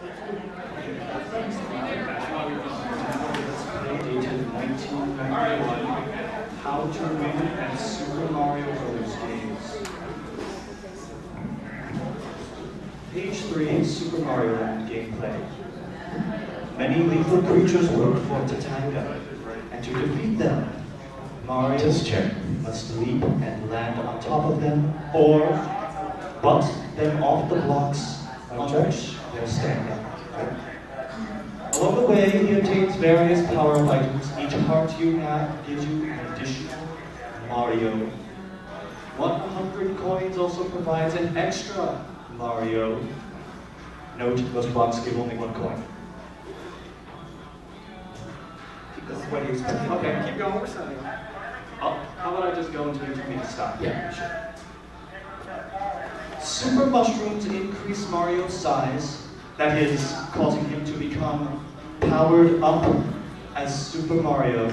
Dated 1991, How to Win at Super Mario Bros. Games. Page 3, Super Mario Land gameplay. Many lethal creatures work for Tatanga, and to defeat them, Mario must leap and land on top of them, or butt them off the blocks on which they're standing. Along the way, he obtains various power-up items. Each heart you have gives you an additional Mario. 100 coins also provides an extra Mario. Note, most blocks give only 1 coin. What do you expect? Okay, keep going. We're starting. How about I just go until you tell me to stop? Yeah, sure. Super mushrooms increase Mario's size, that is, causing him to become powered up as Super Mario.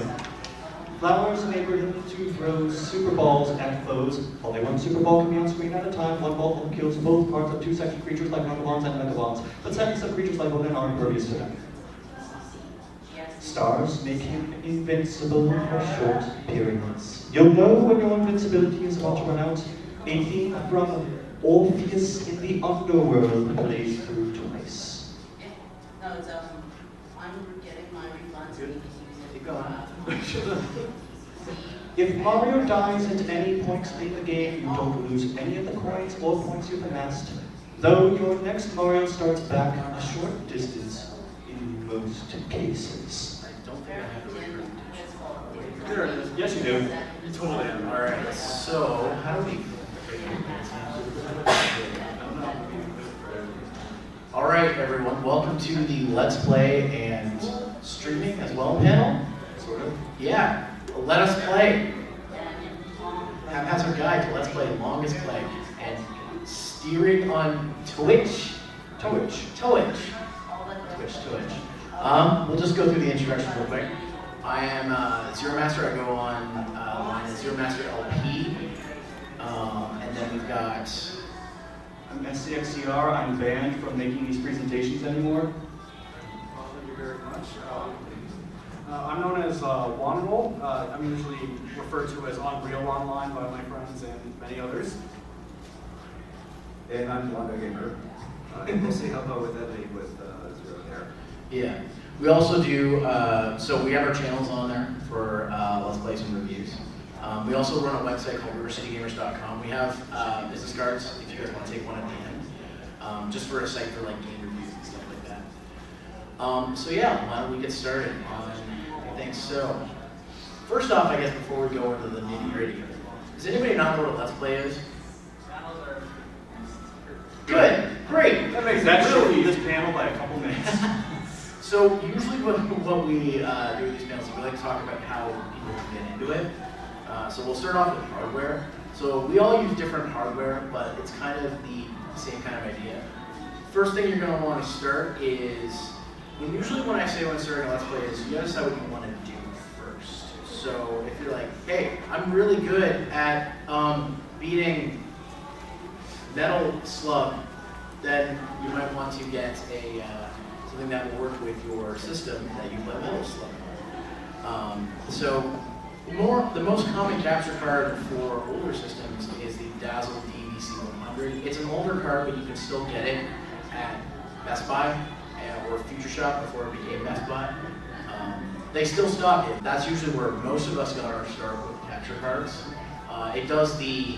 Flowers enable him to throw super balls at foes. Only 1 super ball can be on screen at a time. 1 ball kills both parts of 2-second creatures like Megabonds and Megabonds, but seconds of creatures like Woden are impervious to them. Stars make him invincible for short periods. You'll know when your invincibility is about to run out. A theme from Orpheus in the Underworld plays through twice. No, it's I'm getting my refunds. Keep going. If Mario dies at any point in the game, you don't lose any of the coins or points you've amassed, though your next Mario starts back a short distance in most cases. There it is. Yes, you do. You totally am. All right. So how do we? All right, everyone. Welcome to the Let's Play and streaming as well panel. Sort of. Yeah. Let us play. Haphazard guide to Let's Play longest play and steering on Twitch. Twitch. We'll just go through the introductions real quick. I am Zeromaster. I go on line as Zeromaster LP. And then we've got... I'm SCXCR. I'm banned from making these presentations anymore. Thank you very much. I'm known as Wanroll. I'm usually referred to as Unreal Online by my friends and many others. And I'm Wanda Gamer. We'll see how about with editing with Zero there. Yeah. We also do, so we have our channels on there for Let's Plays and reviews. We also run a website called rivercitygamers.com. We have business cards if you guys want to take one at the end, just for a site for like game reviews and stuff like that. So yeah, why don't we get started on things. So first off, I guess before we go into the nitty gritty, does anybody not know what a Let's Play is? Good, great. That should lead this panel by a couple minutes. So usually what we do with these panels is we like to talk about how people can get into it. So we'll start off with hardware. So we all use different hardware, but it's kind of the same kind of idea. First thing you're going to want to start is, usually when I say when starting a Let's Play is, you gotta decide what you want to do first. So if you're like, hey, I'm really good at beating Metal Slug, then you might want to get a something that will work with your system that you play Metal Slug on. So the most common capture card for older systems is the Dazzle DVC100. It's an older card, but you can still get it at Best Buy or Future Shop before it became Best Buy. They still stock it. That's usually where most of us got our start with capture cards. It does the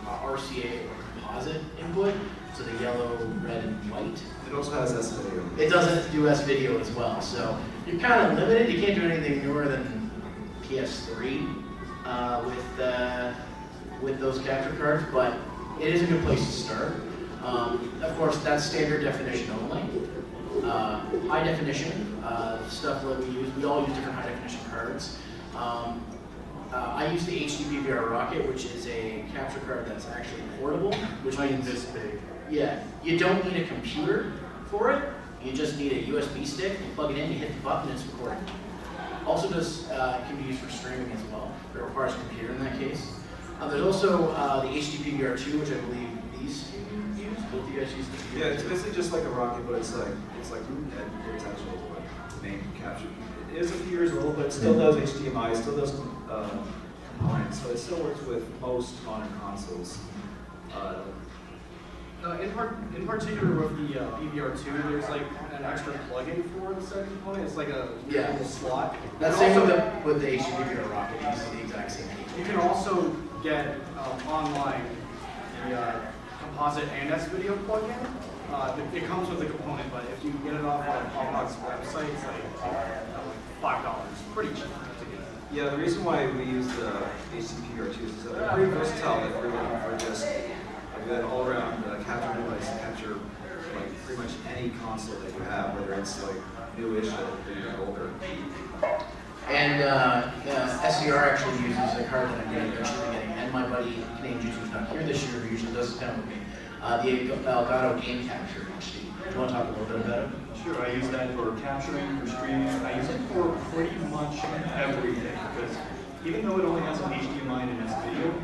RCA or composite input, so the yellow, red, and white. It also has S-Video. It doesn't do S-Video as well, so you're kind of limited. You can't do anything newer than PS3 with those capture cards, but it is a good place to start. Of course, that's standard definition only. High definition stuff that we all use different high definition cards. I use the HDPVR Rocket, which is a capture card that's actually portable, which means this big. Yeah, you don't need a computer for it. You just need a USB stick. You plug it in, you hit the button, and it's recording. Also, can be used for streaming as well. It requires a computer in that case. There's also the HDPVR2, which I believe these two use? What do you guys use? Yeah, it's basically just like a rocket, but it's like net potential is what the name capture. It is a few years old, but it still does HDMI, still does components, so it still works with most modern consoles. In particular with the BVR2, there's like an extra plug-in for the second component. It's like a little slot. That's And same also, with the HDMI rocket. It's the exact same. you can also get online the composite and S video plugin. It comes with the component, but if you get it off of Popbox website, it's like $5. Pretty cheap to get. Yeah, the reason why we use the HDPR2 is that they're pretty versatile if you're looking for just a good all-around capture device to capture like pretty much any console that you have, whether it's like newish or even older. And SCR actually uses a card that I'm going to eventually getting, and my buddy Canadian Juju's not here this year, who usually does this kind of with me. The Elgato Game Capture HD. Do you want to talk a little bit about it? Sure, I use that for capturing, for streaming. I use it for pretty much everything because even though it only has an HDMI and an S video,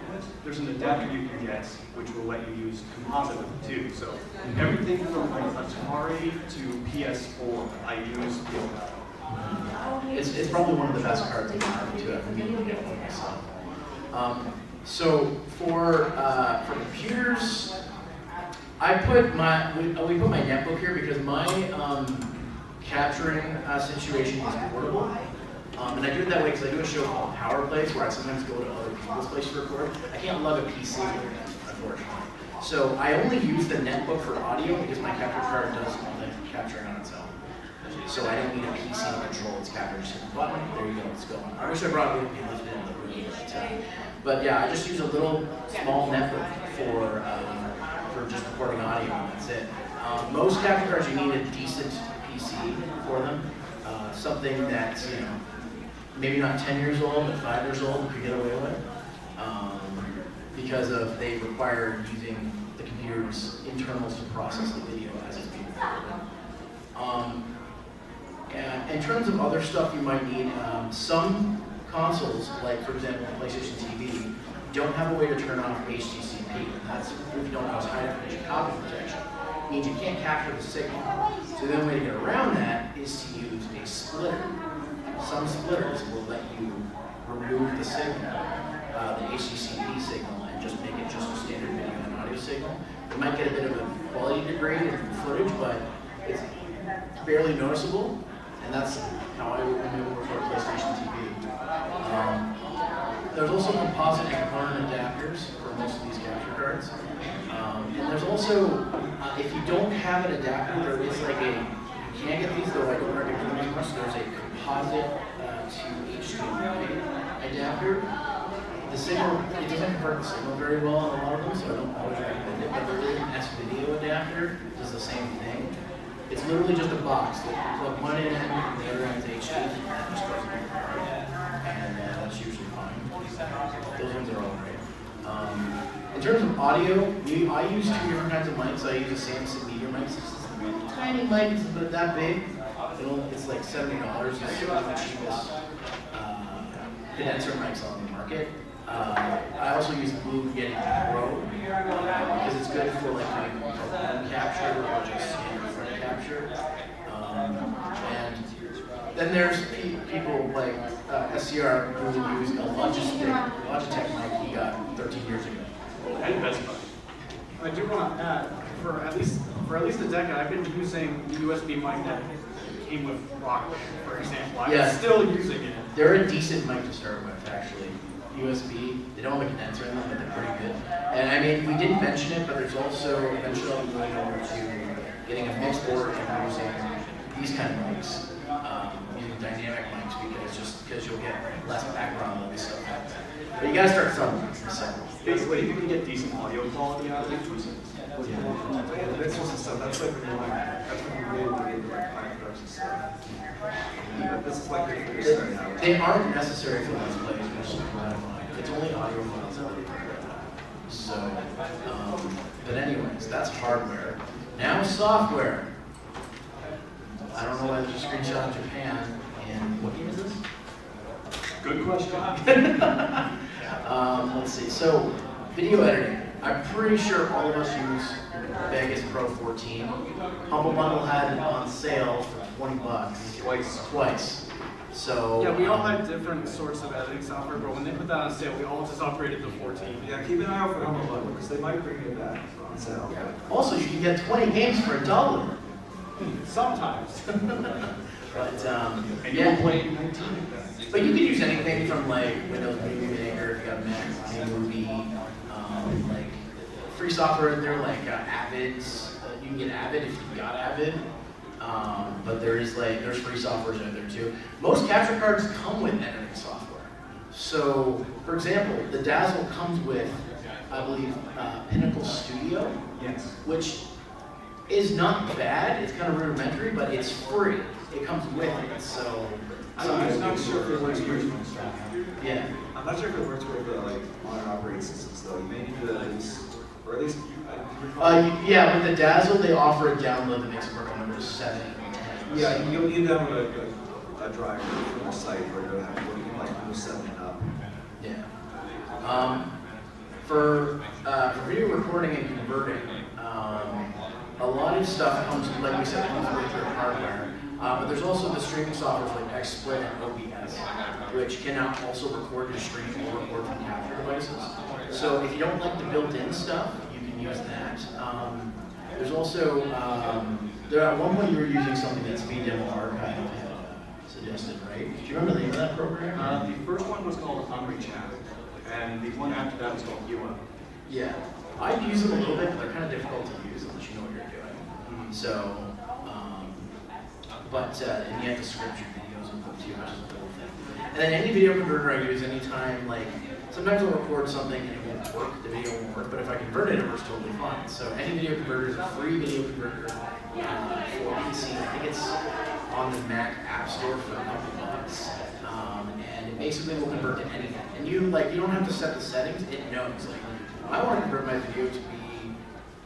there's an adapter you can get which will let you use composite with it too. So everything from like Atari to PS4, I use the Elgato. It's probably one of the best cards in the market too. I've been meaning to get one myself. So for computers, we put my netbook here because my capturing situation is portable. And I do it that way because I do a show called Power Plays where I sometimes go to other people's places to record. I can't lug a PC with me, unfortunately. So I only use the netbook for audio because my capture card does all the capturing on its own. So I don't need a PC to control its capture. Just hit the button, there you go, it's going. I wish I brought it with me and left it in the room. But yeah, I just use a little small netbook for just recording audio, and that's it. Most capture cards, you need a decent PC for them. Something that's, maybe not 10 years old, but 5 years old, you could get away with. Because they require using the computer's internals to process the video as it's being recorded. And in terms of other stuff you might need, some consoles, like for example PlayStation TV, don't have a way to turn off HDCP. And that's, if you don't know, it's high definition copy protection. It means you can't capture the signal. So the only way to get around that is to use a splitter. Some splitters will let you remove the signal, the HDCP signal, and just make it just a standard video and audio signal. It might get a bit of a quality degrade in footage, but it's barely noticeable, and that's how I would work for a PlayStation TV. There's also composite and component adapters for most of these capture cards. And there's also, if you don't have an adapter, there is like you can't get these, though I don't recommend them much. There's a composite to HDMI adapter. The signal, it doesn't convert the signal very well on a lot of them, so I don't always recommend it. But the S-video adapter does the same thing. It's literally just a box that you plug one in and the other end is HD, and that just goes in the card. And that's usually fine. Those ones are all great. In terms of audio, I use 2 different kinds of mics. I use a Samsung Meteor mic. It's just a tiny mic, it's about that big. It's like $70. It's one of the cheapest condenser mics on the market. I also use the Blue Yeti Pro because it's good for like home capture or just standard front capture. And then there's people like SCR who use a Logitech mic he got 13 years ago. And Best Buy. I do want to add, for at least a decade, I've been using the USB mic that came with Rock Band, for example. I'm still using it. They're a decent mic to start with, actually. USB, they don't have a condenser in them, but they're pretty good. And I mean, we didn't mention it, but there's also, eventually I'll be going over to getting a mixed board and using these kind of mics, using dynamic mics, because you'll get less background and stuff like that. But you gotta start somewhere. So. Basically, if you can get decent audio quality out of it, use it. Yeah, that's just the stuff. That's like when you really get the right kind of production stuff. But this is like when you're starting out. They aren't necessary for let's plays, which is what I mind. It's only audio files that we So, but anyways, that's hardware. Now software. I don't know why there's a screenshot of Japan, and what year is this? Good question. Let's see. So, video editing. I'm pretty sure all of us use Vegas Pro 14. Humble Bundle had it on sale for $20. Twice. So Yeah, we all had different sorts of editing software, but when they put that on sale, we all just upgraded to 14. Yeah, keep an eye out for Humble Bundle, because they might bring it back on sale. also you can get 20 games for $1. Sometimes. But And you yeah. will play 19 of that. But you can use anything from like Windows Movie Maker if you got a Mac, Movie, like free software. They're like Avid's. You can get Avid if you got Avid. But there's free software out there too. Most capture cards come with editing software. So, for example, the Dazzle comes with, I believe, Pinnacle Studio, Yes. which is not bad. It's kind of rudimentary, but it's free. It comes with it, so. I'm not sure if it works with, Yeah. I'm not sure if it works with like modern operating systems though. You may need to use, or at least. Yeah, with the Dazzle, they offer a download that makes it work on Windows 7 and 10. Yeah, you'll need to download a driver from their site where you have like Windows 7 and up. Yeah. For video recording and converting, a lot of stuff comes, like we said, comes with your hardware. But there's also the streaming softwares like XSplit and OBS, which can now also record your stream or record from capture devices. So if you don't like the built-in stuff, you can use that. There's also, at one point you were using something that Speed Demo Archive had suggested, right? Do you remember the name of that program? The first one was called Hungry Chat, and the one after that was called UA. Yeah, I'd use them a little bit, but they're kind of difficult to use unless you know what you're doing. So, and you have to script your videos and put too much of the whole thing. And then any video converter I use anytime, like, sometimes I'll record something and it won't work, the video won't work, but if I convert it, it works totally fine. So any video converter is a free video converter for PC. I think it's on the Mac App Store for a couple bucks. And it basically will convert to anything. And you don't have to set the settings, it knows. Like, I want to convert my video to be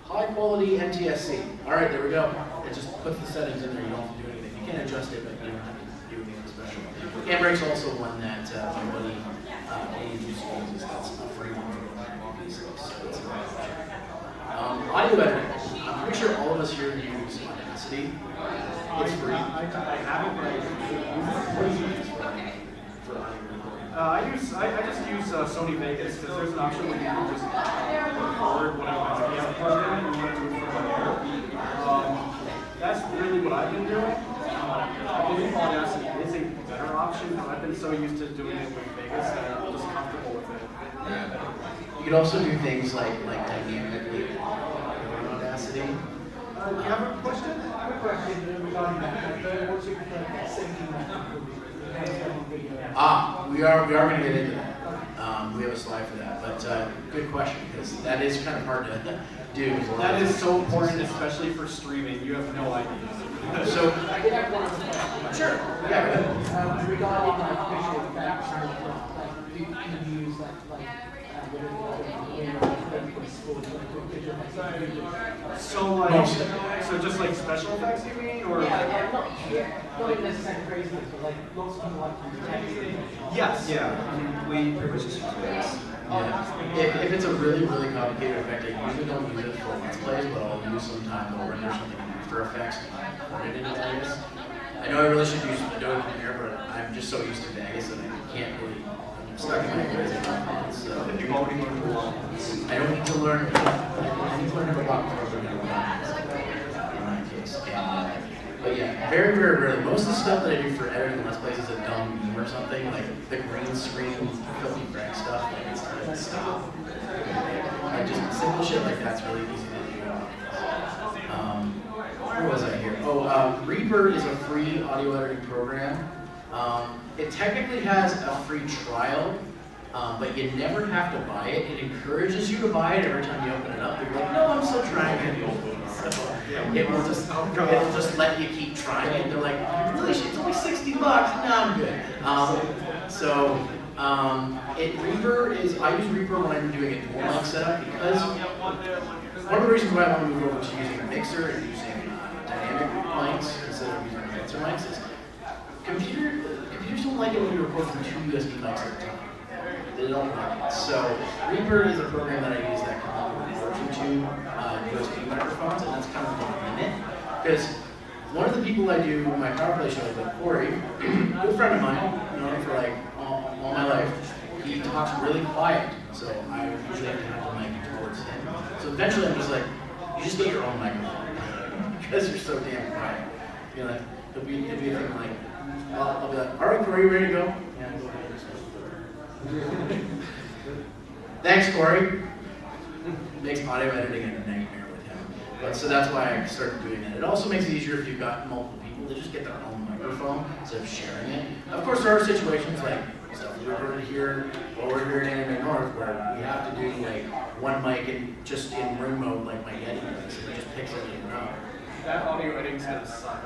high quality NTSC. All right, there we go. It just puts the settings in there, you don't have to do anything. You can adjust it, but you don't have to do anything special. Cambrake's also one that my buddy uses. That's a free one for the PC. So it's audio editing. I'm pretty sure all of us here use Audacity. It's free. I haven't, but What do you use for audio recording? I just use Sony Vegas because there's an option where you can just record whatever audio you plug in and you want to do it from there. That's really what I've been doing. I believe Audacity is a better option, but I've been so used to doing it with Vegas that I'm just comfortable with it. You could also do things like dynamically on Audacity. Do you have a question? I have a question regarding that. What's your safety We are going to get into that. We have a slide for that, but good question because that is kind of hard to do. That is so important, especially for streaming. You have no idea. So, I did have one other question. sure. Yeah, go ahead. Regarding like visual effects and like, do you use So just like special effects, you mean, or? Not even necessarily crazy, but like lots of people like to use text. Yes. Yeah, we pretty much just use Vegas. Yeah. If it's a really, really complicated effect, I usually don't use it for Let's Plays, but I'll use sometimes I'll render something in After Effects and put it into Vegas. I know I really should use Adobe Premiere, but I'm just so used to Vegas that I can't really, I'm stuck in my ways at the moment, so. You already learned a lot. I don't need to learn, I need to learn a lot more than in my case. But yeah, very, very rarely. Most of the stuff that I do for editing Let's Plays is a dumb meme or something, like the green screen, filthy Frank stuff, like it's time to stop. Like just simple shit like that's really easy to do. Where was I here? Oh, Reaper is a free audio editing program. It technically has a free trial, but you never have to buy it. It encourages you to buy it every time you open it up. You're like, no, I'm still trying it. So it will just let you keep trying it. They're like, really, it's only $60. No, I'm good. Reaper is, I use Reaper when I'm doing a dual mic setup because one of the reasons why I want to move over to using a mixer and using dynamic mics instead of using condenser mics is computers don't like it when you record from 2 USB mics at a time. They don't like it. So Reaper is a program that I use that can help with USB microphones, and that's kind of the limit. Because one of the people I do my power play shows with, Corey, good friend of mine, known him for like all my life, he talks really quiet, so I usually have to have the mic towards him. So eventually I'm just like, you just get your own microphone because you're so damn quiet. You know, like, it'll be a thing like, I'll be like, all right, Corey, you ready to go? Yeah, go ahead. Thanks, Corey. Makes audio editing a nightmare with him. But so that's why I started doing that. It also makes it easier if you've got multiple people to just get their own microphone instead of sharing it. Of course, there are situations like stuff we recorded here, while we're here in Anime North, where we have to do like one mic and just in room mode, like my Yeti does, so it just picks everything up. That audio editing's gonna suck.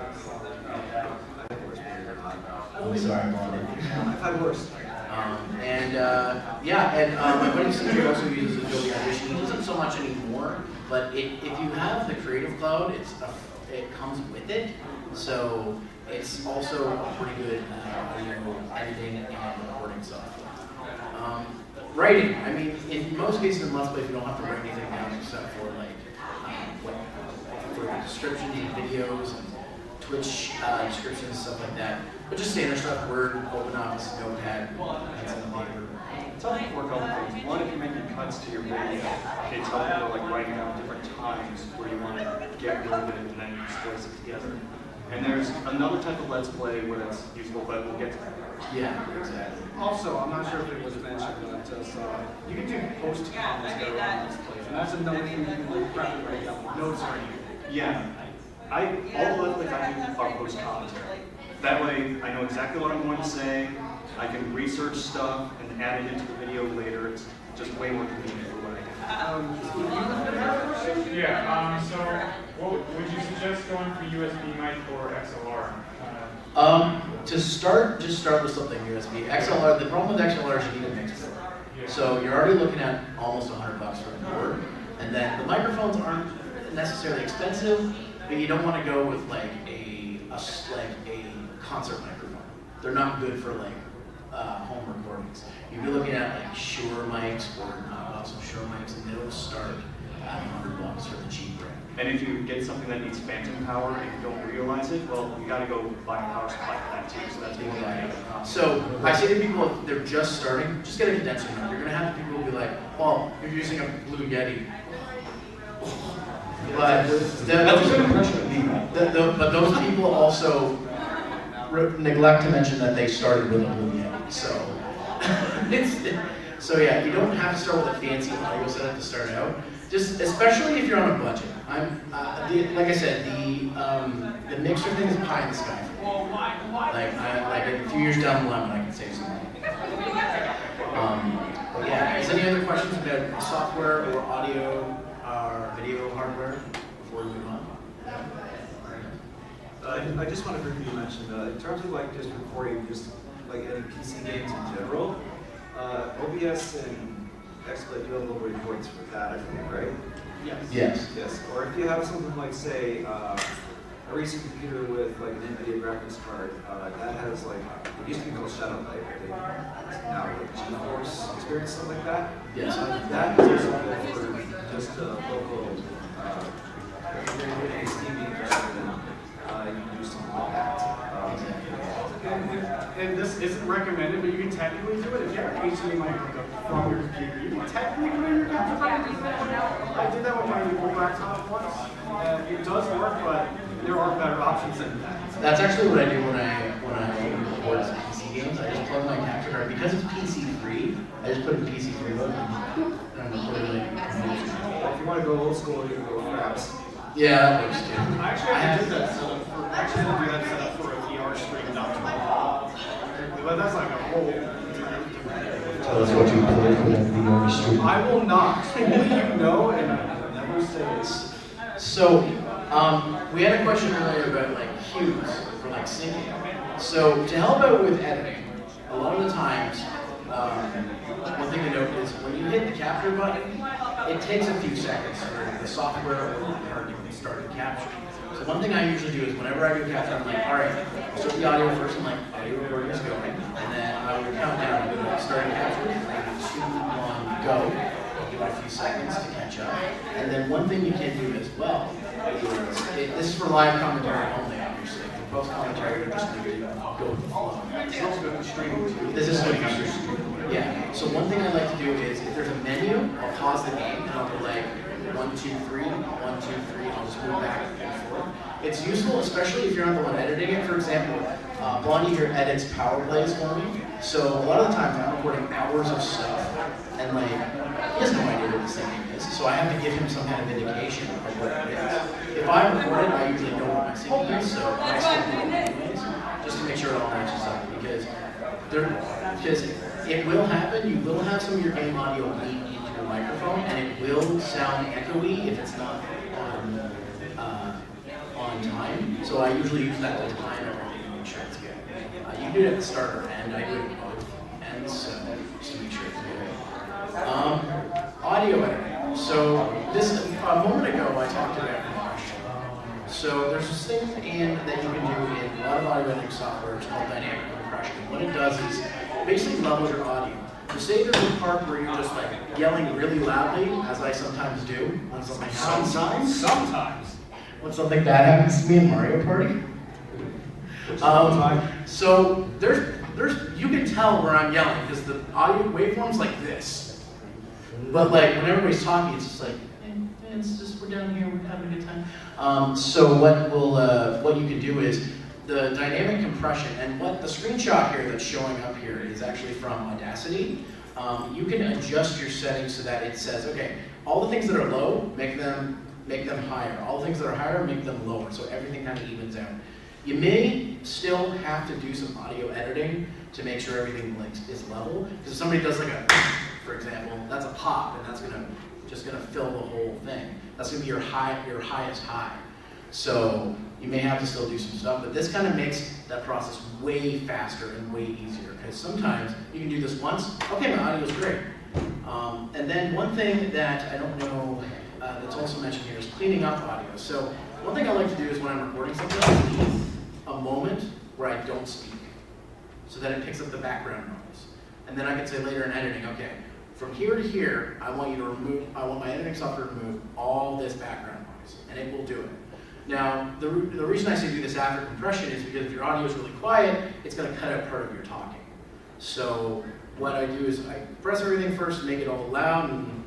I'm sorry, Molly. I've had worse. My buddy CJ also uses Adobe Audition. He doesn't so much anymore, but if you have the Creative Cloud, it comes with it. So it's also a pretty good audio editing and recording software. Writing, I mean, in most cases in Let's Play, you don't have to write anything down except for for descriptions and videos and Twitch descriptions and stuff like that. But just standard stuff, Word, OpenOffice, Notepad, pencil and paper. It's helpful for a couple things. One, if you're making cuts to your video, it's helpful like writing down different times where you want to get rid of it and then you splice it together. And there's another type of Let's Play where that's useful, but we'll get to that. Yeah, exactly. Also, I'm not sure if it was mentioned, but you can do post-comments that are on this place, and that's another thing you can like probably write down notes or anything. Yeah, all the Let's Plays I do are post commentary. That way, I know exactly what I'm going to say. I can research stuff and add it into the video later. It's just way more convenient for what I do. So what would you suggest going for USB mic or XLR? To start, just start with something USB. XLR, the problem with XLR is you need a mixer. So you're already looking at almost $100 for a board. And then the microphones aren't necessarily expensive, but you don't want to go with like a concert microphone. They're not good for like home recordings. You'd be looking at like Shure mics or knockoffs of Shure mics, and they'll start at $100 for the cheap brand. And if you get something that needs phantom power and you don't realize it, well, you got to go buy a power supply for that too. So that's more than the other cost. So I say to people, if they're just starting, just get a condenser mic. You're gonna have people who be like, "Well, you're using a Blue Yeti." But That's a good impression of me, right? but those people also neglect to mention that they started with a Blue Yeti. So yeah, you don't have to start with a fancy audio setup to start out. Just especially if you're on a budget. Like I said, the mixer thing is pie in the sky for me. Like a few years down the line, I can save some money. But yeah, is any other questions about software or audio or video hardware before we move on? I just want to briefly mention, in terms of like just recording, just like any PC games in general, OBS and XSplit do have little recordings for that, I think, right? Yes. Yes. Or if you have something like, say, a racing computer with like an NVIDIA graphics card, that has like, it used to be called Shadow Light, but they now like GeForce experience, something like that. Yes. That is also good for just local, if you're doing any Steam games or something, you can do something like that. And this isn't recommended, but you can technically do it. If you have an HDMI hookup from your computer, you can technically put in your capture card. I did that with my old laptop once. It does work, but there are better options than that. That's actually what I do when I record some PC games. I just plug my capture card because it's PC free. I just put in PC free mode and I'm recording like. If you want to go old school, you can go Fraps. Yeah, that works too. I did that setup for. I actually did that setup for a VR stream not too long ago. But that's like a whole. Tell us what you played for that VR stream. I will not. Only you know, and I will never say it. So, we had a question earlier about like cues for like syncing. So to help out with editing, a lot of the times, one thing to note is when you hit the capture button, it takes a few seconds for the software or the card to start capturing. So one thing I usually do is whenever I do capture, I'm like, all right, I'll start the audio first. I'm like, audio recording is going, and then I would count down, starting capture, 3, 2, 1, go. give it a few seconds to catch up. And then one thing you can do as well is, this is for live commentary only, obviously. For post commentary, you're just going to go with the flow. It's also good for streaming too. This is good for streaming. Yeah. So one thing I like to do is, if there's a menu, I'll pause the game and I'll go like 1, 2, 3, 1, 2, 3, and I'll just move back and forth. It's useful, especially if you're not the one editing it. For example, Blondie here edits power plays for me. So a lot of the times I'm recording hours of stuff, and like, he has no idea what this thing is. So I have to give him some kind of indication of what it is. If I record it, I usually know what my signal is, so I still do it anyways, just to make sure it all matches up. Because it will happen, you will have some of your game audio bleed into your microphone, and it will sound echoey if it's not on time. So I usually use that to time everything to make sure it's good. You can do it at the start or end. I do it at both ends, so just to make sure it's good. Audio editing. So a moment ago I talked about compression. So there's this thing that you can do in a lot of audio editing software. It's called dynamic compression. What it does is basically levels your audio. So say there's a part where you're just like yelling really loudly, as I sometimes do when something happens. Sometimes. When something bad happens to me in Mario Party. So there's you can tell where I'm yelling because the audio waveform's like this. But like when everybody's talking, it's just like it's just we're down here, we're having a good time. So what you can do is the dynamic compression, and what the screenshot here that's showing up here is actually from Audacity. You can adjust your settings so that it says, okay, all the things that are low, make them higher. All the things that are higher, make them lower. So everything kind of evens out. You may still have to do some audio editing to make sure everything is level. Because if somebody does like a, for example, that's a pop, and that's just gonna fill the whole thing. That's gonna be your highest high. So you may have to still do some stuff, but this kind of makes that process way faster and way easier. Because sometimes you can do this once, okay, my audio's great. And then one thing that I don't know that's also mentioned here is cleaning up audio. So one thing I like to do is when I'm recording something, I leave a moment where I don't speak, so that it picks up the background noise. And then I can say later in editing, okay, from here to here, I want my editing software to remove all this background noise, and it will do it. Now, the reason I say do this after compression is because if your audio is really quiet, it's going to cut out part of your talking. So what I do is I press everything first, make it all loud and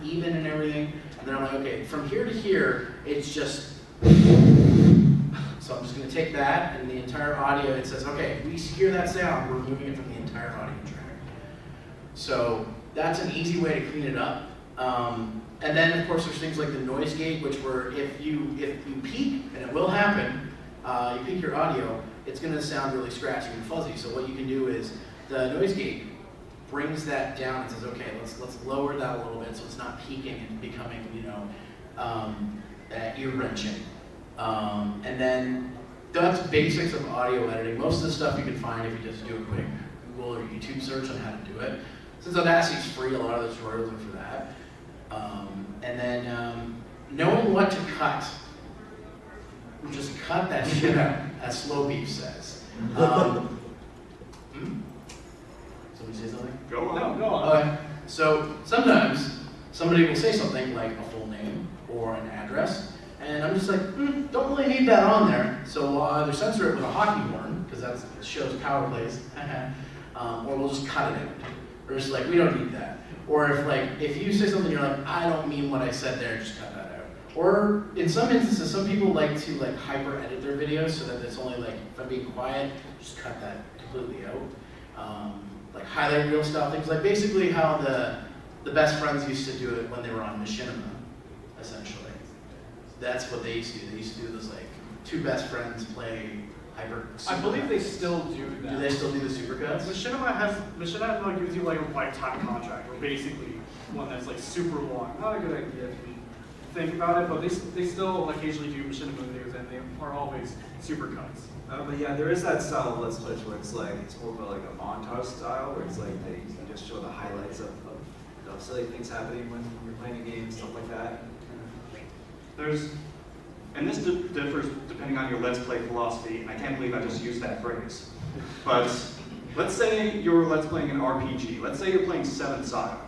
even and everything, and then I'm like, okay, from here to here, it's just. So I'm just going to take that and the entire audio. It says, okay, if we hear that sound, we're removing it from the entire audio track. So that's an easy way to clean it up. And then, of course, there's things like the noise gate, which where if you peak, and it will happen, you peak your audio, it's going to sound really scratchy and fuzzy. So what you can do is the noise gate brings that down and says, okay, let's lower that a little bit so it's not peaking and becoming, ear wrenching. And then that's basics of audio editing. Most of the stuff you can find if you just do a quick Google or YouTube search on how to do it. Since Audacity's free, a lot of the tutorials are for that. And then knowing what to cut. Just cut that shit out, as Slow Beef says. Somebody say something? Go on. No, go on. Okay. So sometimes somebody will say something like a full name or an address, and I'm just like, don't really need that on there. So we'll either censor it with a hockey horn, because that shows power plays, or we'll just cut it out. Or just like, we don't need that. Or if you say something, you're like, I don't mean what I said there, just cut that out. Or in some instances, some people like to hyper edit their videos so that it's only if I'm being quiet, just cut that completely out. Highlight reel style things, basically how the best friends used to do it when they were on Machinima, essentially. That's what they used to do. They used to do this two best friends play hyper. I believe they still do that. Do they still do the supercuts? Machinima gives you a lifetime contract, or basically one that's super long. Not a good idea if you think about it, but they still occasionally do Machinima videos, and they are always supercuts. But yeah, there is that style of Let's Play where it's more of a montage style, where it's they just show the highlights of silly things happening when you're playing a game, stuff like that. And this differs depending on your Let's Play philosophy, and I can't believe I just used that phrase. But let's say you're Let's Playing an RPG. Let's say you're playing 7th Saga.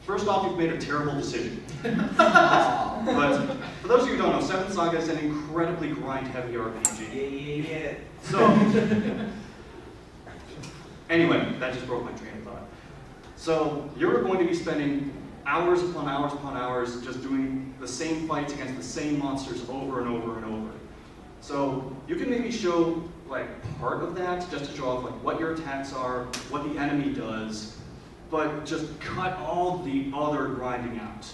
First off, you've made a terrible decision. But for those of you who don't know, Seventh Saga is an incredibly grind-heavy RPG. Yeah. So, anyway, that just broke my train of thought. So, you're going to be spending hours upon hours upon hours just doing the same fights against the same monsters over and over and over. So, you can maybe show like part of that just to show off like what your attacks are, what the enemy does, but just cut all the other grinding out.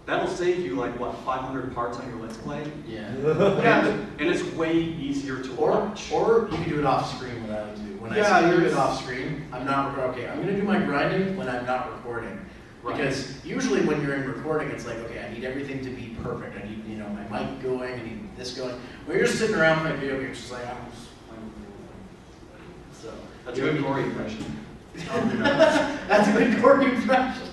That'll save you like what, 500 parts on your Let's Play? Yeah. Yeah, and it's way easier to watch. Or you can do it off screen when I do. When Yeah, I do there's- it off screen, I'm not okay. I'm gonna do my grinding when I'm not recording. Right. Because usually when you're in recording, it's like, okay, I need everything to be perfect. I need, my mic going, I need this going. When you're just sitting around playing video games, it's just like, I'm just playing. So That's a good Corey impression. that's a good Corey impression.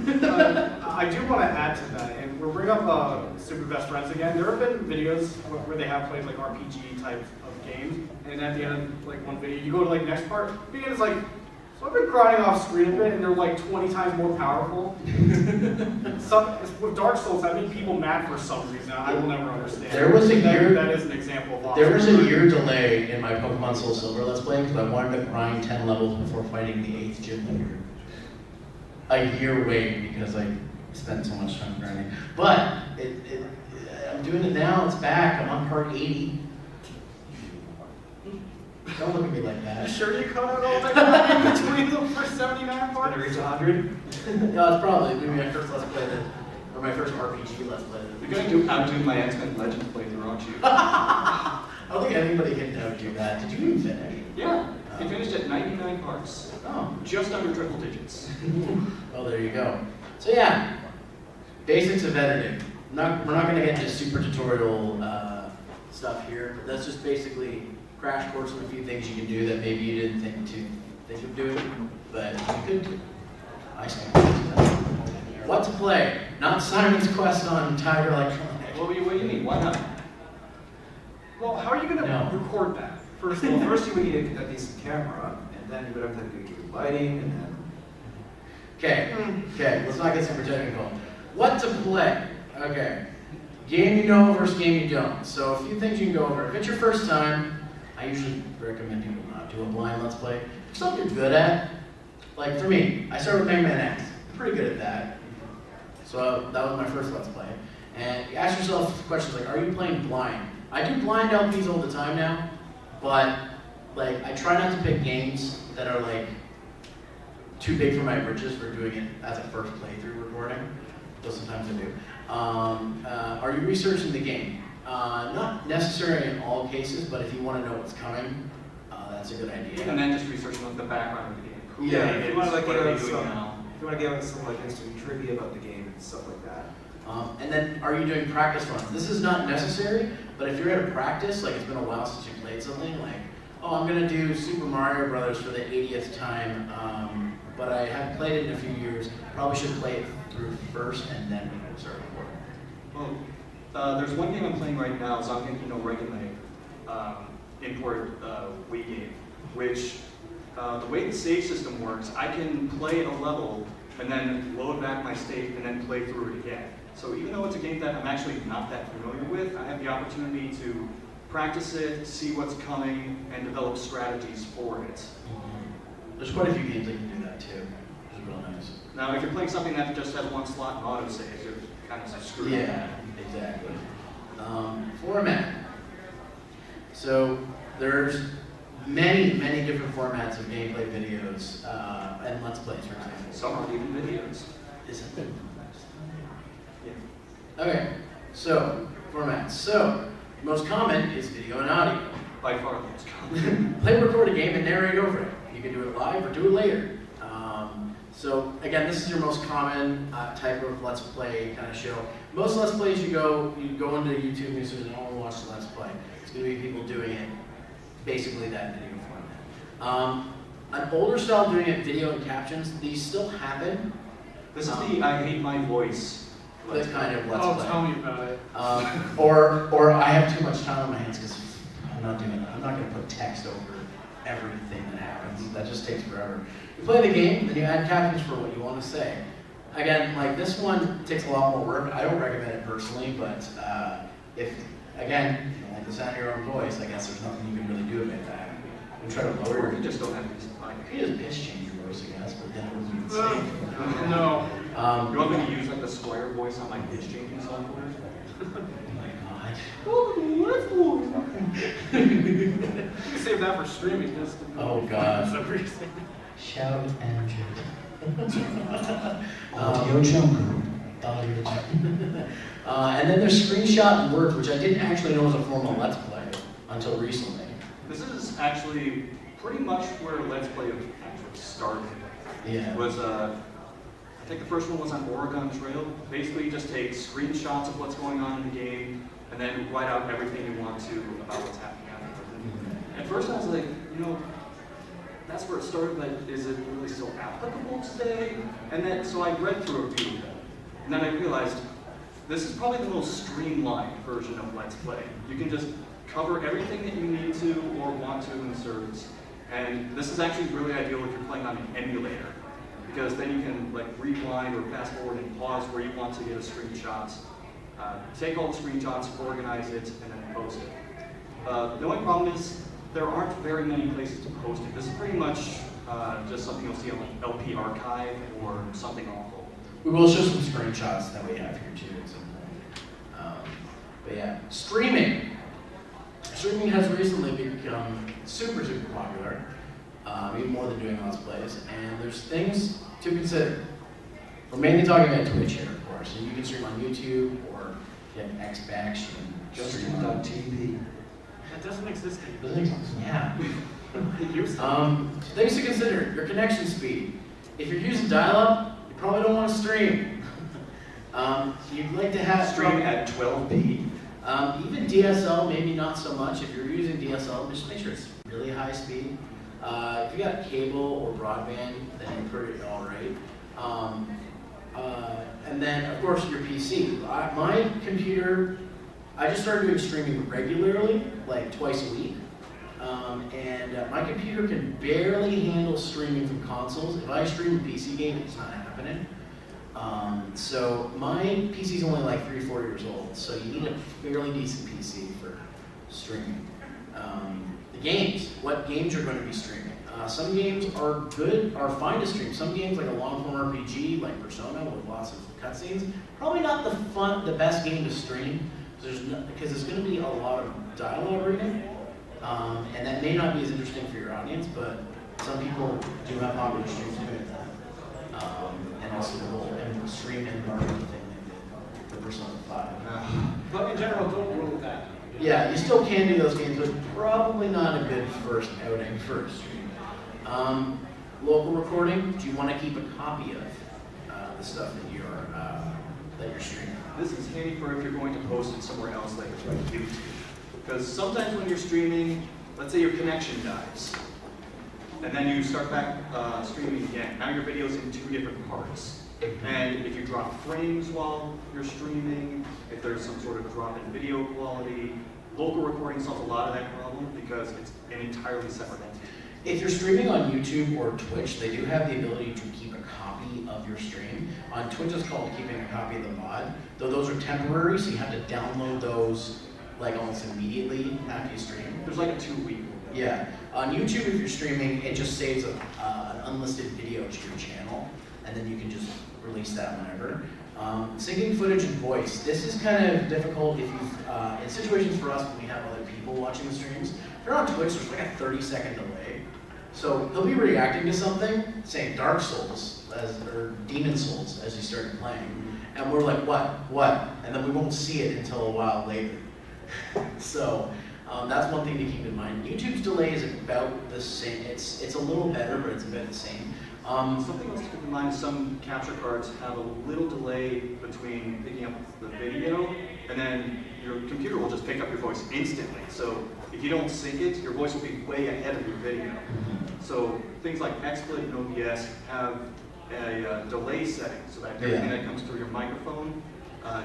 I do want to add to that, and we'll bring up Super Best Friends again. There have been videos where they have played like RPG type of games, and at the end of like one video, you go to like next part, the end is like, so I've been grinding off screen a bit, and they're like 20 times more powerful. With Dark Souls, that made people mad for some reason. I will never understand. There was a year- that is an example of There was a year delay in my Pokemon Soul Silver Let's Play because I wanted to grind 10 levels before fighting the 8th gym leader. A year wait because I spent so much time grinding. But I'm doing it now, it's back, I'm on part 80. Don't look at me like You that. sure you cut out all that grinding between the first 79 parts? Gonna reach 100? No, it's probably maybe my first Let's Play or my first RPG Let's Play. You're going to outdo my X-Men Legends playthrough, aren't you? I don't think anybody can outdo that. Did you even finish? Yeah, I finished at 99 parts. Oh. Just under triple digits. Well, there you go. So yeah, basics of editing. We're not going to get into super tutorial stuff here, but that's just basically crash course on a few things you can do that maybe you didn't think of doing, but you could do. I spent what to play, not Simon's Quest on Tiger Electronic. What do you mean? Why not? Well, how are you going to No. record that? First of all, first you would need a decent camera, and then you would have to do good lighting, and then Okay, let's not get super technical. What to play? Okay, game you know versus game you don't. So a few things you can go over. If it's your first time, I usually recommend people not do a blind Let's Play. If something you're good at, like for me, I started with Mega Man X. I'm pretty good at that. So that was my first Let's Play. And you ask yourself questions like, are you playing blind? I do blind LPs all the time now, but like I try not to pick games that are like too big for my britches for doing it as a first playthrough recording, though sometimes I do. Are you researching the game? Not necessarily in all cases, but if you want to know what's coming, that's a good idea. And then just researching like the background of the game. Who yeah, made if it, you want to like what give are us they doing some, now? if you want to give us some like instant trivia about the game and stuff like that. And then, are you doing practice runs? This is not necessary, but if you're at a practice, like it's been a while since you played something, like, oh, I'm gonna do Super Mario Brothers for the 80th time, but I haven't played it in a few years. Probably should play it through first, and then we can start recording. Well, there's one game I'm playing right now, Zangenki no Regime, import Wii game, which the way the save system works, I can play a level and then load back my state and then play through it again. So even though it's a game that I'm actually not that familiar with, I have the opportunity to practice it, see what's coming, and develop strategies for it. There's quite a few games that can do that too, which is real nice. Now, if you're playing something that just has one slot and autosave, you're kind of screwed. Yeah, exactly. Format. So there's many different formats of gameplay videos and Let's Plays, for example. Some aren't even videos. Isn't it? Yeah. Okay, so formats. So most common is video and audio. By far the most common. Play, record a game, and narrate over it. You can do it live or do it later. So again, this is your most common type of Let's Play kind of show. Most Let's Plays you go into YouTube and you say, "I want to watch the Let's Play." It's going to be people doing it, basically that video format. An older style doing it, video and captions. These still happen. This is the I hate my voice. That kind of Let's Play. Tell me about it. Or I have too much time on my hands because I'm not doing that. I'm not going to put text over everything that happens. That just takes forever. You play the game, then you add captions for what you want to say. again, like this one takes a lot more work. I don't recommend it personally, but if, again, you don't like the sound of your own voice, I guess there's nothing you can really do about that. You try to lower Or your, you just don't have a decent mic. you just pitch change your voice, I guess, but then it wouldn't be the same. No. You want me to use like the Squire voice on my pitch changing software? Oh my god. You can save that for streaming. Just Oh god. some reason. Shout engine. Audio Jungle. And then there's Screenshot and Work, which I didn't actually know was a formal Let's Play until recently. This is actually pretty much where Let's Play actually started. Yeah. It was, I think the first one was on Oregon Trail. Basically, you just take screenshots of what's going on in the game, and then write out everything you want to about what's happening afterwards. At first, I was like, you know, that's where it started, but is it really still applicable today? And then, so I read through a few of them, and then I realized this is probably the most streamlined version of Let's Play. You can just cover everything that you need to or want to insert, and this is actually really ideal if you're playing on an emulator, because then you can like rewind or fast forward and pause where you want to get a screenshot, take all the screenshots, organize it, and then post it. The only problem is there aren't very many places to post it. This is pretty much just something you'll see on like LP Archive or something awful. We will show some screenshots that we have here too at some point. But yeah, streaming. Streaming has recently become super popular, even more than doing Let's Plays. And there's things to consider. We're mainly talking about Twitch here, of course. And you can stream on YouTube or get Xbox and stream on Justin.tv. That doesn't exist anymore. Doesn't exist. Yeah. It used to. Things to consider, your connection speed. If you're using dial-up, you probably don't want to stream. You'd like to have Stream at 12p. even DSL, maybe not so much. If you're using DSL, just make sure it's really high speed. If you got cable or broadband, then you're pretty all right. And then, of course, your PC. My computer, I just started doing streaming regularly, like twice a week. And my computer can barely handle streaming from consoles. If I stream a PC game, it's not happening. So my PC's only like 3 or 4 years old, so you need a fairly decent PC for streaming. The games, what games you're going to be streaming. Some games are good, are fine to stream. Some games, like a long-form RPG, like Persona, with lots of cutscenes, probably not the best game to stream, because there's going to be a lot of dialogue reading, and that may not be as interesting for your audience, but some people do have popular streams doing that. And also the whole stream and marketing thing they did for Persona 5. But in general, don't rule that. Yeah, you still can do those games, but probably not a good first outing for a stream. Local recording, do you want to keep a copy of the stuff that you're streaming? This is handy for if you're going to post it somewhere else, like YouTube. Because sometimes when you're streaming, let's say your connection dies, and then you start back streaming again. Now your video's in 2 different parts. And if you drop frames while you're streaming, if there's some sort of drop in video quality, local recording solves a lot of that problem because it's an entirely separate entity. If you're streaming on YouTube or Twitch, they do have the ability to keep a copy of your stream. On Twitch, it's called keeping a copy of the VOD, though those are temporary, so you have to download those like almost immediately after you stream. There's like a 2-week. Yeah. On YouTube, if you're streaming, it just saves an unlisted video to your channel, and then you can just release that whenever. Syncing footage and voice. This is kind of difficult if you've, in situations for us when we have other people watching the streams. If you're on Twitch, there's like a 30-second delay. So he'll be reacting to something, saying Dark Souls, or Demon Souls, as he started playing. And we're like, what? And then we won't see it until a while later. So that's one thing to keep in mind. YouTube's delay is about the same. It's a little better, but it's about the same. Something else to keep in mind, some capture cards have a little delay between picking up the video, and then your computer will just pick up your voice instantly. So if you don't sync it, your voice will be way ahead of your video. So things like XSplit and OBS have a delay setting, so that everything that comes through your microphone,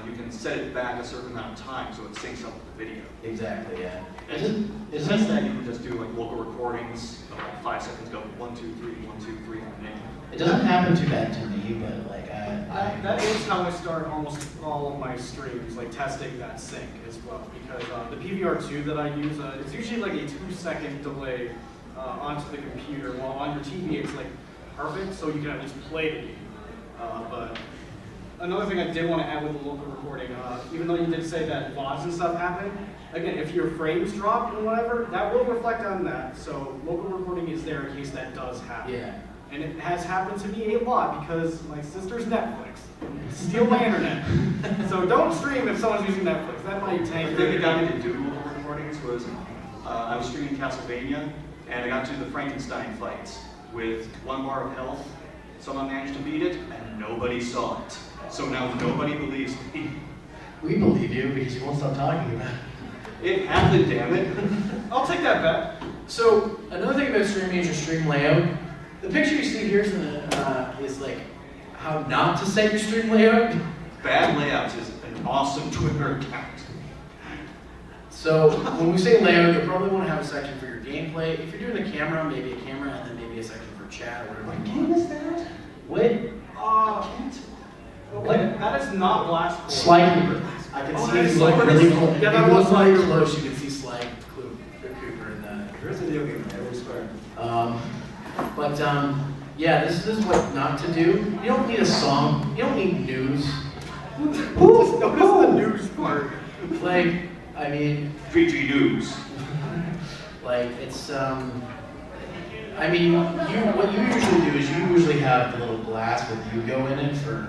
you can set it back a certain amount of time so it syncs up with the video. Exactly, yeah. Since that, you can just do like local recordings of like 5 seconds, go 1, 2, 3, 1, 2, 3 on the name. It doesn't happen too bad to me, but like That is how I start almost all of my streams, like testing that sync as well. Because the PVR2 that I use, it's usually like a 2-second delay onto the computer, while on your TV it's like perfect, so you can at least play the game. But another thing I did want to add with the local recording, even though you did say that VODs and stuff happen, again, if your frames drop and whatever, that will reflect on that. So local recording is there in case that does happen. Yeah. And it has happened to me a lot because my sister's Netflix. Steal my internet. So don't stream if someone's using Netflix. That might The tank thing your that got me to do local recordings was I was streaming Castlevania, and I got to the Frankenstein fights with 1 bar of health. Someone managed to beat it, and nobody saw it. So now nobody believes me. We believe you because you won't stop talking about it. It happened, damn it. I'll take that bet. So another thing about streaming is your stream layout. The picture you see here is like how not to set your stream layout. Bad layouts is an awesome Twitter account. So when we say layout, you'll probably want to have a section for your gameplay. If you're doing a camera, maybe a camera, and then maybe a section for chat or whatever. What game is that? What? Okay, that is not Blast. Sly Cooper. I can Oh, see that if is you look Sly really Cooper. close. Yeah, If that you was look Sly really Cooper. close, you can see Sly Cooper in that. There is a video game, I always swear. Yeah, this is what not to do. You don't need a song. You don't need news. Just notice the news part. Like, I mean, PG News. like it's I mean, what you usually do is you usually have the little glass with Hugo in it for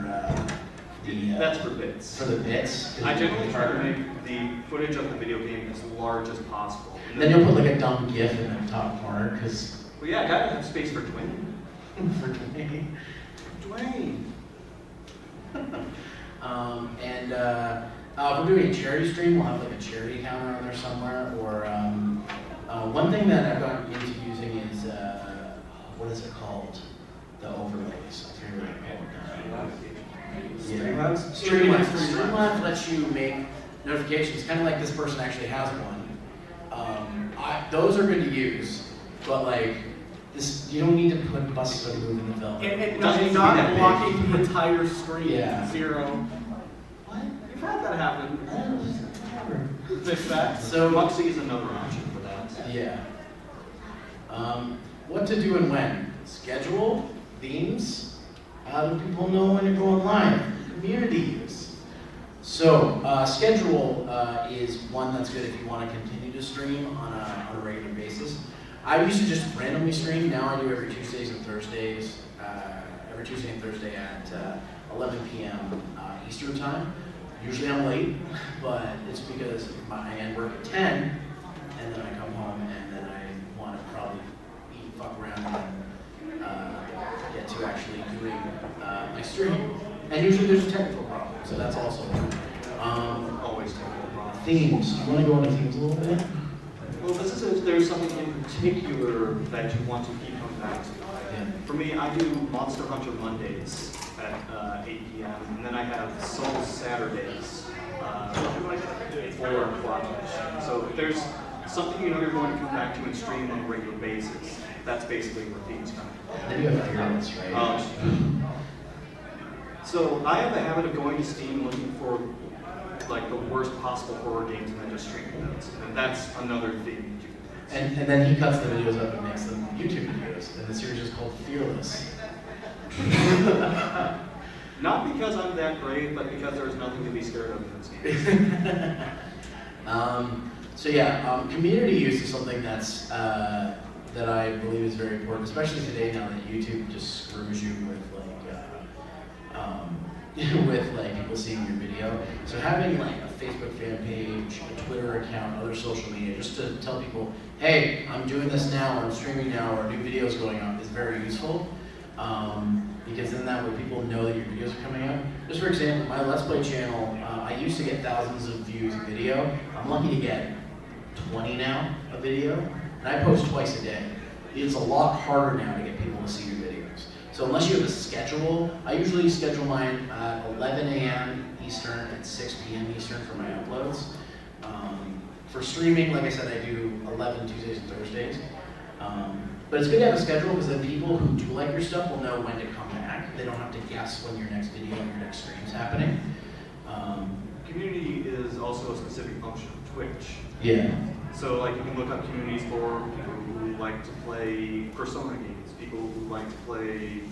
That's for bits. for the bits. I generally try to make the footage of the video game as large as possible. And Then you'll put like a dumb GIF in the top corner because Well, yeah, I gotta have space for Dwayne. for me. Dwayne. If we're doing a charity stream, we'll have like a charity counter on there somewhere. Or one thing that I've gotten into using is what is it called? The overlays. I forget what they're called. Streamlabs? Streamlabs lets you make notifications, kind of like this person actually has one. Those are good to use, but like this, you don't need to put buses that move in the film. And doesn't need to be not that big. blocking the entire screen. Yeah. Zero. What? You've had that happen. Fix that. So Muxy is another option for that. yeah. What to do and when? Schedule, themes. How do people know when you're going live? Community use. So schedule is one that's good if you want to continue to stream on a regular basis. I used to just randomly stream. Now I do every Tuesdays and Thursdays. Every Tuesday and Thursday at 11 p.m. Eastern time. Usually I'm late, but it's because I end work at 10, and then I come home, and then I want to probably eat, fuck around, and get to actually doing my stream. And usually there's a technical problem, so that's also Always technical problems. themes. You want to go into themes a little bit? Well, this is if there's something in particular that you want to keep coming back to. Yeah. For me, I do Monster Hunter Mondays at 8 p.m. and then I have Soul Saturdays, 4 o'clock. So if there's something you know you're going to come back to and stream on a regular basis, that's basically where themes come from. Then you have fearless, right? So I have the habit of going to Steam looking for like the worst possible horror games and then just streaming those. And that's another theme. And then he cuts the videos up and makes them YouTube videos. And the series is called Fearless. Not because I'm that great, but because there's nothing to be scared of in this game. Community use is something that's that I believe is very important, especially today now that YouTube just screws you with like people seeing your video. So having like a Facebook fan page, a Twitter account, other social media, just to tell people, hey, I'm doing this now, or I'm streaming now, or new videos going on is very useful. Because then that way people know that your videos are coming out. Just for example, my Let's Play channel, I used to get thousands of views a video. I'm lucky to get 20 now a video, and I post twice a day. It's a lot harder now to get people to see your videos. So unless you have a schedule, I usually schedule mine at 11 a.m. Eastern and 6 p.m. Eastern for my uploads. For streaming, like I said, I do 11 Tuesdays and Thursdays. But it's good to have a schedule because then people who do like your stuff will know when to come back. They don't have to guess when your next video or your next stream is happening. Community is also a specific function of Twitch. Yeah. So like you can look up communities for people who like to play Persona games, people who like to play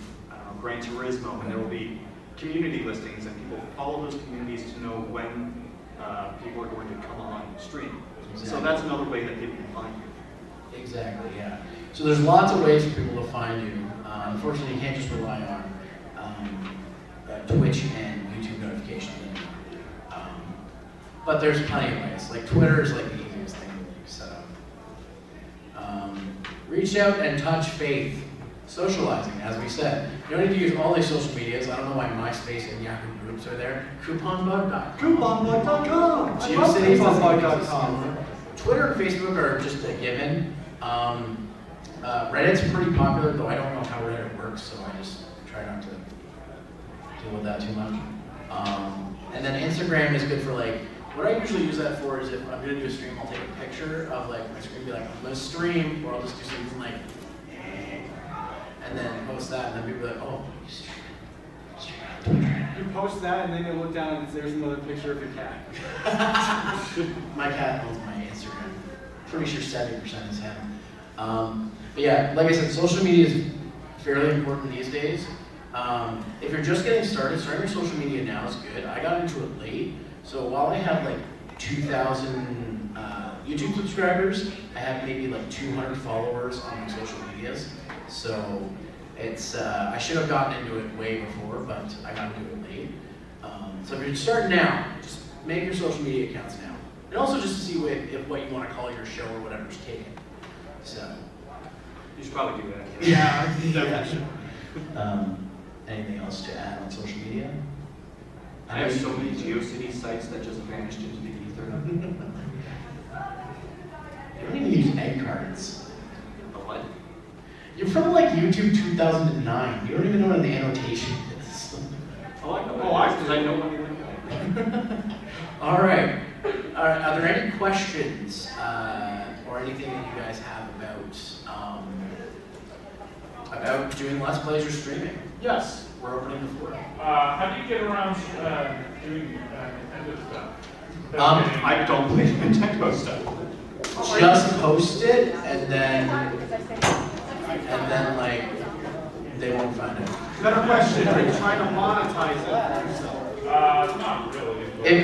Gran Turismo, and there will be community listings, and people follow those communities to know when people are going to come on stream. So Exactly. that's another way that people can find you. Exactly, yeah. So there's lots of ways for people to find you. Unfortunately, you can't just rely on Twitch and YouTube notifications anymore. But there's plenty of ways. Like Twitter is like the easiest thing to set up. Reach out and touch faith. Socializing, as we said. You don't need to use all these social medias. I don't know why MySpace and Yahoo groups are there. Couponbug.com. Couponbug.com! GeoCities.com. Twitter and Facebook are just a given. Reddit's pretty popular, though I don't know how Reddit works, so I just try not to deal with that too much. And then Instagram is good for like, what I usually use that for is if I'm gonna do a stream, I'll take a picture of like my screen, be like, I'm gonna stream, or I'll just do something like, and then post that, and then people are like, oh, you stream on Twitter. You post that, and then you look down, and there's another picture of your cat. My cat owns my Instagram. Pretty sure 70% is him. But yeah, like I said, social media is fairly important these days. If you're just getting started, starting your social media now is good. I got into it late, so while I have like 2,000 YouTube subscribers, I have maybe like 200 followers on my social medias. So it's I should have gotten into it way before, but I got into it late. So if you're starting now, just make your social media accounts now. And also just to see if what you want to call your show or whatever's taken. So, You should probably do that. Yeah, definitely should. Anything else to add on social media? I have so many GeoCities sites that just vanished into the ether. You don't even use egg cards. A what? You're from like YouTube 2009. You don't even know what the annotation is. Oh, I know. Because I know when you link. All right. Are there any questions or anything that you guys have about doing Let's Plays or streaming? Yes. We're opening the floor. How do you get around doing Nintendo stuff? I don't play Nintendo stuff. Just post it and then like they won't find it. Better question, are you trying to monetize it yourself? Not really. If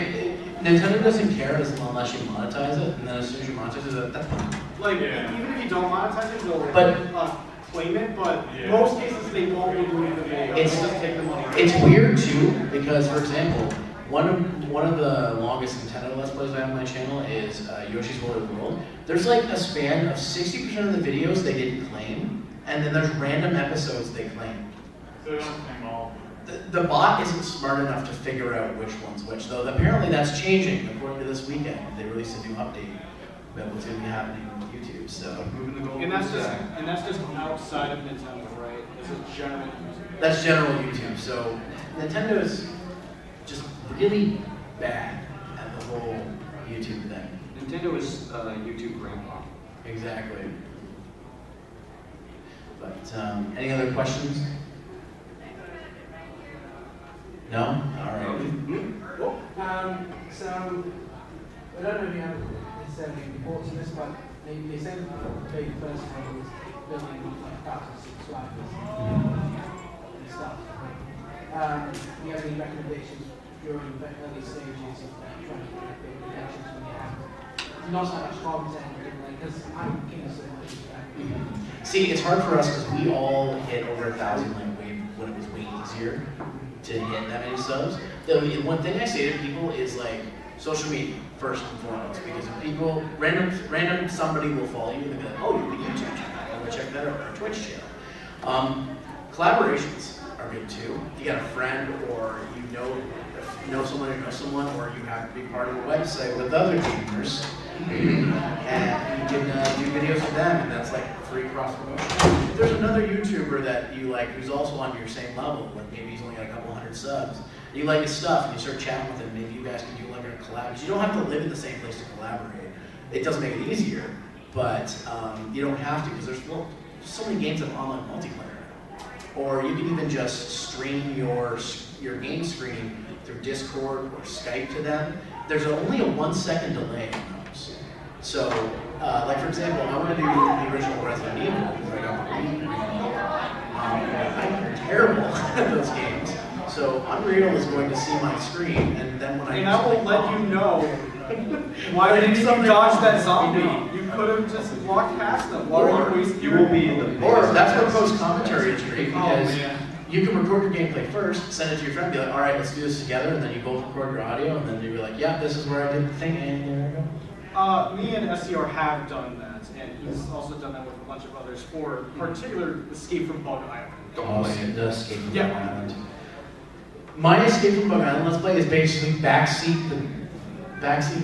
Nintendo doesn't care unless you monetize it, and then as soon as you monetize it, that's fine. Like, Yeah. even if you don't monetize it, they'll But- claim it, but Yeah. most cases they won't remove the video. It's- They'll just take the money. It's weird too, because for example, one of the longest Nintendo Let's Plays I have on my channel is Yoshi's Woolly World. There's like a span of 60% of the videos they didn't claim, and then there's random episodes they claim. So they don't claim all. The bot isn't smart enough to figure out which one's which, though apparently that's changing according to this weekend. They released a new update about what's going to be happening with YouTube, so. Moving the goal. And that's just outside of Nintendo, right? It's a general user. That's general YouTube, so Nintendo is just really bad at the whole YouTube thing. Nintendo is YouTube grandpa. Exactly. But any other questions? No? All right. So, I don't know if you have necessarily reports on this, but they said the big first one was building like 1,000 subscribers and stuff. Do you have any recommendations during the early stages of trying to get big connections when you have not so much content, because I'm keen so much. See, it's hard for us because we all hit over 1,000 like when it was way easier to hit that many subs. The one thing I say to people is like social media first and foremost, because if people random somebody will follow you and they'll be like, oh, you have a YouTube channel, I'm gonna check that out, or a Twitch channel. Collaborations are good too. If you got a friend or you know someone who knows someone, or you have to be part of a website with other gamers, and you can do videos with them, and that's like free cross promotion. If there's another YouTuber that you like who's also on your same level, like maybe he's only got a couple hundred subs, and you like his stuff, and you start chatting with him, maybe you guys can do like a collab. Because you don't have to live in the same place to collaborate. It does make it easier, but you don't have to because there's so many games that have online multiplayer now. Or you can even just stream your game screen through Discord or Skype to them. There's only a 1 second delay on those. So, like for example, I want to do the original Resident Evil because I got the I'm terrible at those games. So Unreal is going to see my screen, and then when I And I will let you know why didn't you dodge that zombie? You could have just walked past them. Why were you wasting You will be in the Or that's where post commentary is great Oh, because man. you can record your gameplay first, send it to your friend, be like, all right, let's do this together, and then you both record your audio, and then you'll be like, yeah, this is where I did the thing, and there I go. Me and SCR have done that, and he's also done that with a bunch of others for particular Escape from Bug Island. Oh, yeah, the Escape from Yeah. Bug Island. My Escape from Bug Island Let's Play is basically backseat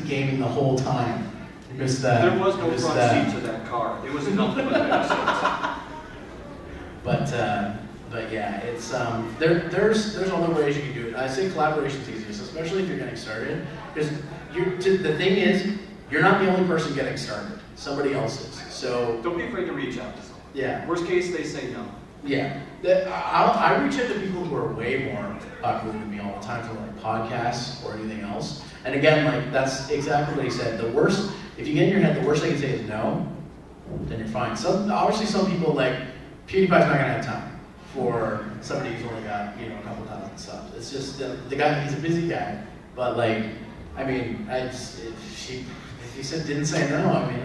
gaming the whole time. Missed that. There was no Missed front that. seat to that car. It was nothing but back But yeah, it's there's other ways you can do it. I say collaboration's easiest, especially if you're getting started, because the thing is, you're not the only person getting started. Somebody else is. So Don't be afraid to reach out to someone. yeah, Worst case, they say no. yeah. I reach out to people who are way more popular than me all the time for like podcasts or anything else. And again, like that's exactly what he said. The worst, if you get in your head, the worst they can say is no, then you're fine. Obviously some people like PewDiePie's not gonna have time for somebody who's only got, a couple thousand subs. It's just the guy, he's a busy guy. But like, I mean, if he didn't say no, I mean,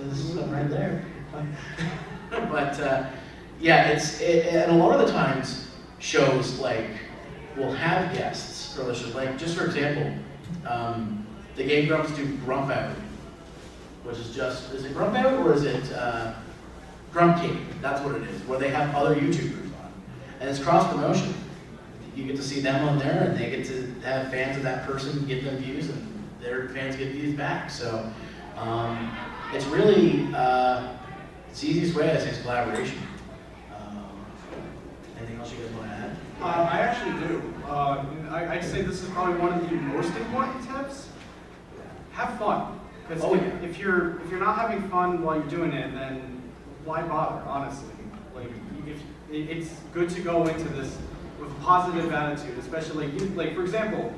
this is right there. But yeah, and a lot of the times shows like will have guests for shows. Like just for example, the Game Grumps do Grump Out, which is it Grump Out or is it Grump Cake? That's what it is, where they have other YouTubers on, and it's cross promotion. You get to see them on there, and they get to have fans of that person give them views, and their fans get views back. So it's really it's the easiest way, I say, is collaboration. Anything else you guys want to add? I actually do. I'd say this is probably one of the most important tips. Have fun. Because Oh, yeah. if you're not having fun while you're doing it, then why bother? Honestly, like it's good to go into this with a positive attitude, especially like for example,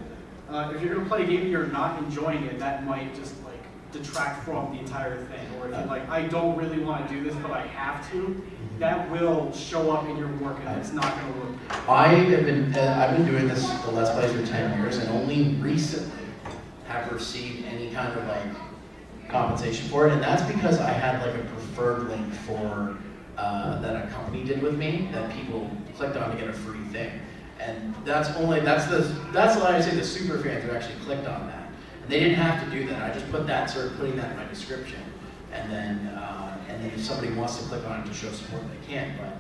if you're gonna play a game and you're not enjoying it, that might just like detract from the entire thing. Or if you're like, I don't really want to do this, but I have to, that will show up in your work, and it's not gonna look good. I've been doing this the Let's Plays for 10 years, and only recently have received any kind of like compensation for it, and that's because I had like a preferred link for that a company did with me that people clicked on to get a free thing, and that's what I say the super fans who actually clicked on that, and they didn't have to do that. I just started putting that in my description, and then if somebody wants to click on it to show support, they can. But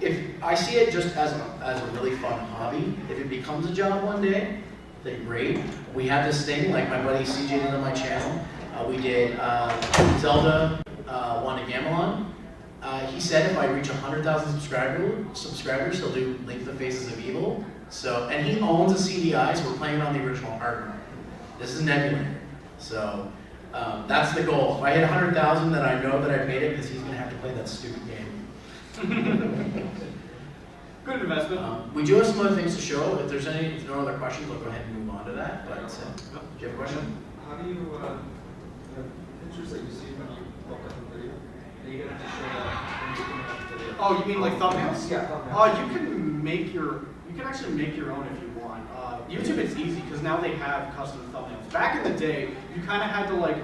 if I see it just as a really fun hobby. If it becomes a job one day, then great. We have this thing, like my buddy CJ did on my channel. We did Zelda Wand of Gamelon. He said if I reach 100,000 subscribers, he'll do Link to the Faces of Evil. So, and he owns a CDI, so we're playing it on the original hardware. This is an emulator. So that's the goal. If I hit 100,000, then I know that I've made it because he's gonna have to play that stupid game. Good investment. We do have some other things to show. If there's no other questions, we'll go ahead and move on to that. But do you have a question? How do you, the pictures that you see when you look at the video, are you going to show that when you come up the video? Oh, you mean like thumbnails? Yeah, thumbnails. You can actually make your own if you want. YouTube is easy because now they have custom thumbnails. Back in the day, you kind of had to like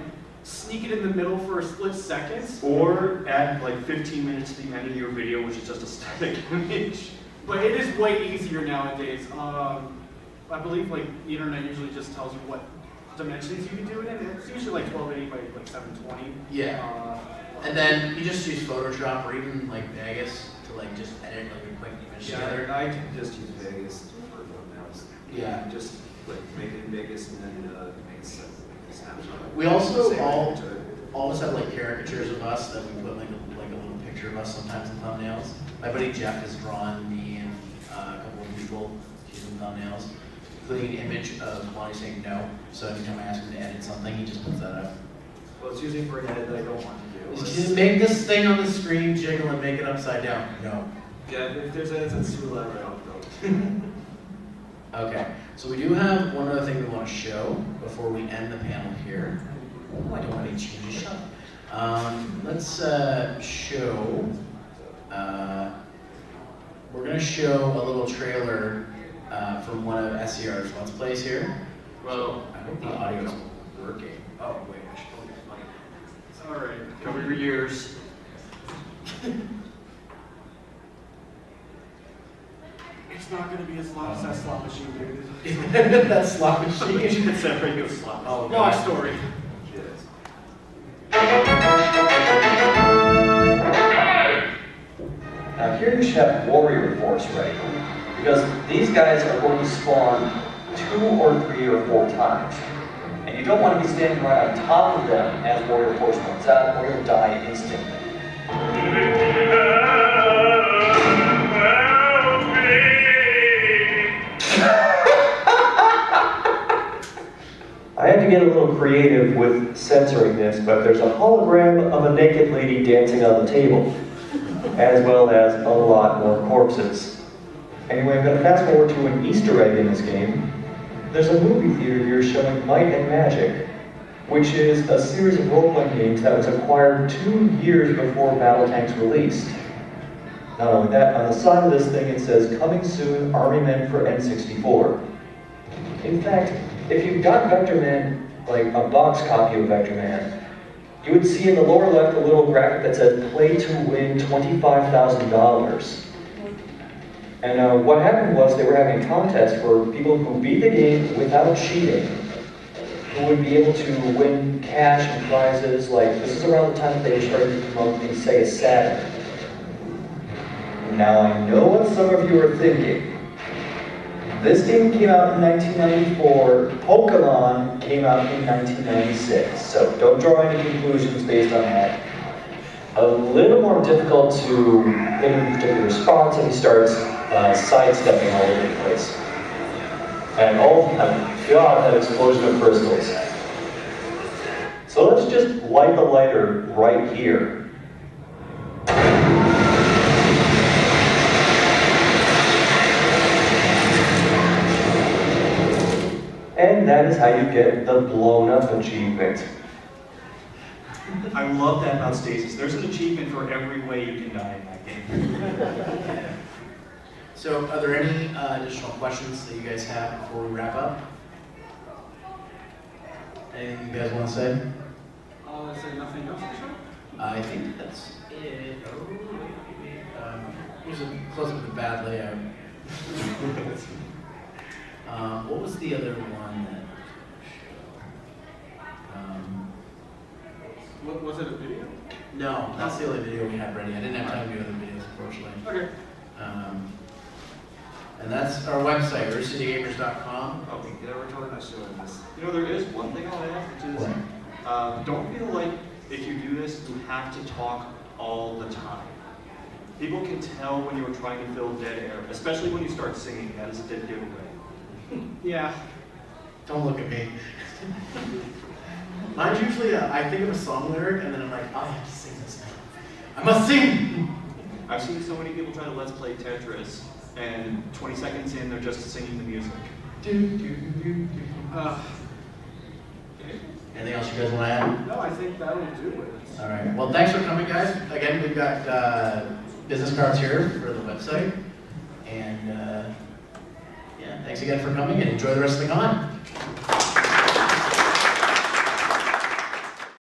sneak it in the middle for a split second. Or add like 15 minutes to the end of your video, which is just a static image. But it is way easier nowadays. I believe like the internet usually just tells you what dimensions you can do it in. It's usually like 1280 by like 720. Yeah. And then you just use Photoshop or even like Vegas to like just edit like a quick image together. I can just use Vegas for thumbnails. Yeah. Just like make it in Vegas and then make a snapshot. We also Save it all to it. of us have like caricatures of us that we put like a little picture of us sometimes in thumbnails. My buddy Jeff has drawn me and a couple of people using thumbnails, including an image of Lonnie saying no. So anytime I ask him to edit something, he just puts that up. Well, it's usually for an edit that I don't want to do. Just make this thing on the screen jiggle and make it upside down. No. Yeah, if there's edits that's too elaborate, I'll do. Okay, so we do have one other thing we want to show before we end the panel here. Oh, I don't want any changes. Shut up. Let's show. We're going to show a little trailer from one of SCR's Let's Plays here. Well, I hope the audio is working. Oh, wait, I should probably get money. it's all right. Cover your ears. It's not gonna be as loud as that slot machine, dude. That slot You machine. should separate your slots. Oh, Long God. story. Now here you should have warrior force ready, because these guys are going to spawn 2 or 3 or 4 times. And you don't want to be standing right on top of them as warrior force runs out, or you'll die instantly. I had to get a little creative with censoring this, but there's a hologram of a naked lady dancing on the table, as well as a lot more corpses. Anyway, I'm going to fast forward to an Easter egg in this game. There's a movie theater here showing Might and Magic, which is a series of role-playing games that was acquired 2 years before Battletanks released. Not only that, on the side of this thing it says, "Coming soon, Army Men for N64." In fact, if you've got Vector Man, like a box copy of Vector Man, you would see in the lower left a little graphic that said, "Play to win $25,000. And what happened was they were having a contest for people who beat the game without cheating, who would be able to win cash and prizes. Like, this is around the time that they were starting to promote the Sega Saturn. Now I know what some of you are thinking. This game came out in 1994, Pokemon came out in 1996, so don't draw any conclusions based on that. A little more difficult to hit a particular response, and he starts sidestepping all over the place. And all of them, God, that explosion of crystals. So let's just light the lighter right here. And that is how you get the blown up achievement. I love that about Stasis. There's an achievement for every way you can die in that game. So, are there any additional questions that you guys have before we wrap up? Anything you guys want to say? Is there nothing else to show? I think that's it. Oh, wait. Here's a close up of the bad layout. What was the other one that? What, was it a video? No, that's the only video we had ready. I didn't have time to do other videos, unfortunately. Okay. And that's our website, RoosterCityGamers.com. Oh, yeah, we're totally not showing this. You know, there is one thing I'll add, which is, don't feel like if you do this, you have to talk all the time. People can tell when you're trying to fill dead air, especially when you start singing. That is a dead giveaway. Yeah. Don't look at me. Mine's usually, I think of a song lyric and then I'm like, I have to sing this now. I must sing! I've seen so many people try to let's play Tetris, and 20 seconds in, they're just singing the music. Anything else you guys want to add? No, I think that'll do it. All right. Well, thanks for coming, guys. Again, we've got business cards here for the website. And yeah, thanks again for coming and enjoy the rest of the con.